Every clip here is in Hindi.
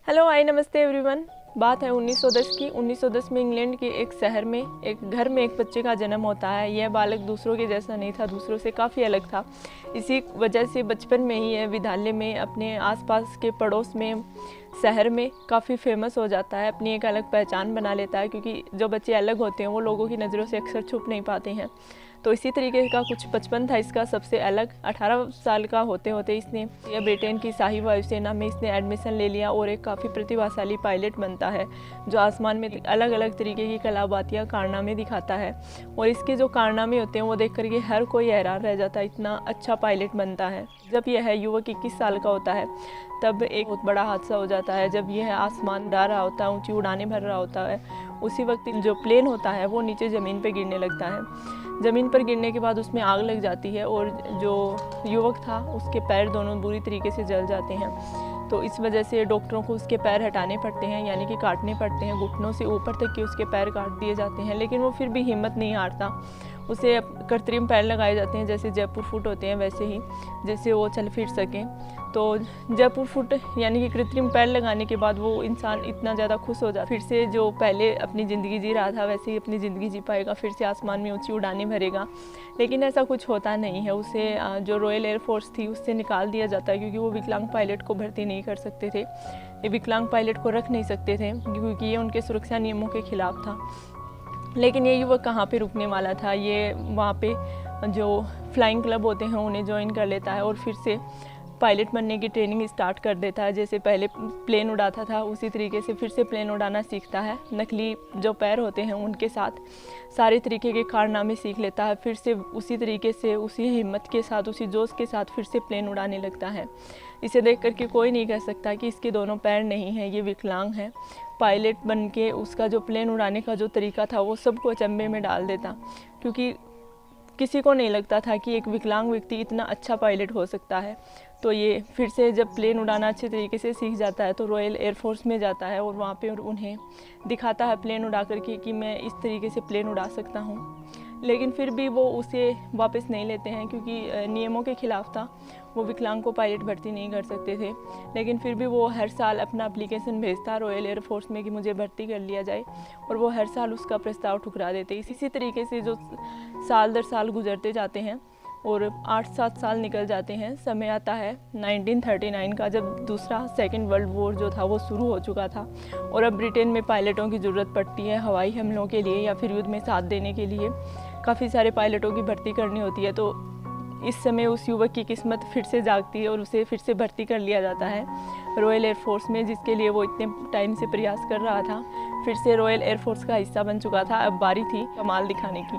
हेलो हाय नमस्ते एवरीवन। बात है 1910 की। 1910 में इंग्लैंड के एक शहर में एक घर में एक बच्चे का जन्म होता है। यह बालक दूसरों के जैसा नहीं था, दूसरों से काफ़ी अलग था। इसी वजह से बचपन में ही यह विद्यालय में अपने आसपास के पड़ोस में शहर में काफ़ी फेमस हो जाता है, अपनी एक अलग पहचान बना लेता है, क्योंकि जो बच्चे अलग होते हैं वो लोगों की नज़रों से अक्सर छुप नहीं पाते हैं। तो इसी तरीके का कुछ बचपन था इसका सबसे अलग। 18 साल का होते होते इसने यह ब्रिटेन की शाही वायुसेना में इसने एडमिशन ले लिया और एक काफ़ी प्रतिभाशाली पायलट बनता है, जो आसमान में अलग अलग तरीके की कलाबातियाँ कारनामे दिखाता है। और इसके जो कारनामे होते हैं वो देख करके हर कोई हैरान रह जाता है, इतना अच्छा पायलट बनता है। जब यह युवक 21 साल का होता है तब एक बहुत बड़ा हादसा हो जाता है। जब यह आसमान उड़ा रहा होता है, ऊंची उड़ानें भर रहा होता है, उसी वक्त जो प्लेन होता है वो नीचे ज़मीन पर गिरने लगता है। ज़मीन पर गिरने के बाद उसमें आग लग जाती है और जो युवक था उसके पैर दोनों बुरी तरीके से जल जाते हैं। तो इस वजह से डॉक्टरों को उसके पैर हटाने पड़ते हैं, यानी कि काटने पड़ते हैं। घुटनों से ऊपर तक के उसके पैर काट दिए जाते हैं, लेकिन वो फिर भी हिम्मत नहीं हारता। उसे कृत्रिम पैर लगाए जाते हैं, जैसे जयपुर फुट होते हैं वैसे ही, जिससे वो चल फिर सकें। तो जयपुर फुट यानी कि कृत्रिम पैर लगाने के बाद वो इंसान इतना ज़्यादा खुश हो जाता, फिर से जो पहले अपनी ज़िंदगी जी रहा था वैसे ही अपनी ज़िंदगी जी पाएगा, फिर से आसमान में ऊंची उड़ानें भरेगा। लेकिन ऐसा कुछ होता नहीं है। उसे जो रॉयल एयरफोर्स थी उससे निकाल दिया जाता है, क्योंकि वो विकलांग पायलट को भर्ती नहीं कर सकते थे। ये विकलांग पायलट को रख नहीं सकते थे क्योंकि ये उनके सुरक्षा नियमों के खिलाफ था। लेकिन ये युवक कहाँ पे रुकने वाला था, ये वहाँ पे जो फ्लाइंग क्लब होते हैं उन्हें ज्वाइन कर लेता है और फिर से पायलट बनने की ट्रेनिंग स्टार्ट कर देता है। जैसे पहले प्लेन उड़ाता था उसी तरीके से फिर से प्लेन उड़ाना सीखता है। नकली जो पैर होते हैं उनके साथ सारे तरीके के कारनामे सीख लेता है। फिर से उसी तरीके से उसी हिम्मत के साथ उसी जोश के साथ फिर से प्लेन उड़ाने लगता है। इसे देख करके कोई नहीं कह सकता कि इसके दोनों पैर नहीं हैं, ये विकलांग है। पायलट बन के उसका जो प्लेन उड़ाने का जो तरीका था वो सबको अचंभे में डाल देता, क्योंकि किसी को नहीं लगता था कि एक विकलांग व्यक्ति इतना अच्छा पायलट हो सकता है। तो ये फिर से जब प्लेन उड़ाना अच्छे तरीके से सीख जाता है तो रॉयल एयरफोर्स में जाता है और वहाँ पे उन्हें दिखाता है प्लेन उड़ा करके कि मैं इस तरीके से प्लेन उड़ा सकता हूँ। लेकिन फिर भी वो उसे वापस नहीं लेते हैं, क्योंकि नियमों के खिलाफ था। वो विकलांग को पायलट भर्ती नहीं कर सकते थे। लेकिन फिर भी वो हर साल अपना एप्लीकेशन भेजता रॉयल एयरफोर्स में कि मुझे भर्ती कर लिया जाए, और वो हर साल उसका प्रस्ताव ठुकरा देते। इसी तरीके से जो साल दर साल गुजरते जाते हैं और 8-7 साल निकल जाते हैं। समय आता है 1939 का, जब दूसरा सेकेंड वर्ल्ड वॉर जो था वो शुरू हो चुका था और अब ब्रिटेन में पायलटों की ज़रूरत पड़ती है हवाई हमलों के लिए या फिर युद्ध में साथ देने के लिए। काफ़ी सारे पायलटों की भर्ती करनी होती है। तो इस समय उस युवक की किस्मत फिर से जागती है और उसे फिर से भर्ती कर लिया जाता है रॉयल एयरफोर्स में, जिसके लिए वो इतने टाइम से प्रयास कर रहा था। फिर से रॉयल एयरफोर्स का हिस्सा बन चुका था। अब बारी थी कमाल दिखाने की।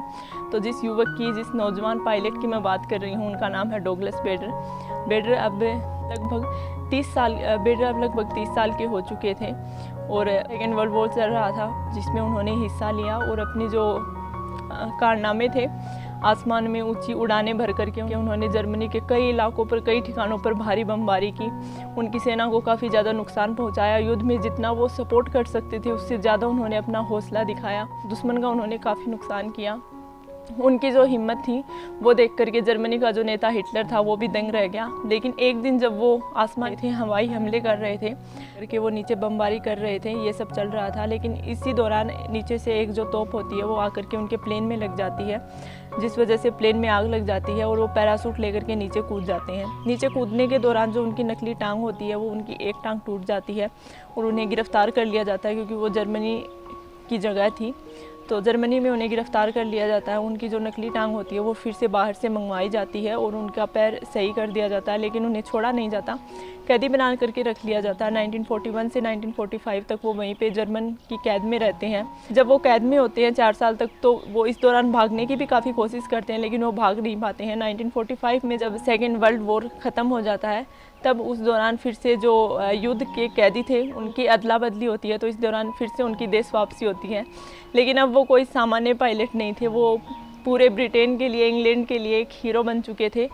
तो जिस युवक की, जिस नौजवान पायलट की मैं बात कर रही हूँ, उनका नाम है डगलस बेडर। बेडर अब लगभग 30 साल के हो चुके थे और सेकेंड वर्ल्ड वॉर चल रहा था, जिसमें उन्होंने हिस्सा लिया और अपनी जो कारनामे थे आसमान में ऊंची उड़ानें भर करके उन्होंने जर्मनी के कई इलाकों पर, कई ठिकानों पर भारी बमबारी की। उनकी सेना को काफ़ी ज़्यादा नुकसान पहुंचाया। युद्ध में जितना वो सपोर्ट कर सकते थे उससे ज़्यादा उन्होंने अपना हौसला दिखाया। दुश्मन का उन्होंने काफ़ी नुकसान किया। उनकी जो हिम्मत थी वो देख करके जर्मनी का जो नेता हिटलर था वो भी दंग रह गया। लेकिन एक दिन जब वो आसमान थे हवाई हमले कर रहे थे करके वो नीचे बमबारी कर रहे थे, ये सब चल रहा था। लेकिन इसी दौरान नीचे से एक जो तोप होती है वो आकर के उनके प्लेन में लग जाती है, जिस वजह से प्लेन में आग लग जाती है और वो पैराशूट लेकर के नीचे कूद जाते हैं। नीचे कूदने के दौरान जो उनकी नकली टांग होती है वो उनकी एक टांग टूट जाती है और उन्हें गिरफ्तार कर लिया जाता है, क्योंकि वो जर्मनी की जगह थी। तो जर्मनी में उन्हें गिरफ्तार कर लिया जाता है। उनकी जो नकली टांग होती है वो फिर से बाहर से मंगवाई जाती है और उनका पैर सही कर दिया जाता है, लेकिन उन्हें छोड़ा नहीं जाता, कैदी बना करके रख लिया जाता है। 1941 से 1945 तक वो वहीं पे जर्मन की कैद में रहते हैं। जब वो कैद में होते हैं 4 साल तक, तो वो इस दौरान भागने की भी काफ़ी कोशिश करते हैं, लेकिन वो भाग नहीं पाते हैं। 1945 में जब सेकेंड वर्ल्ड वॉर ख़त्म हो जाता है तब उस दौरान फिर से जो युद्ध के कैदी थे उनकी अदला बदली होती है, तो इस दौरान फिर से उनकी देश वापसी होती है। लेकिन अब वो कोई सामान्य पायलट नहीं थे, वो पूरे ब्रिटेन के लिए, इंग्लैंड के लिए एक हीरो बन चुके थे।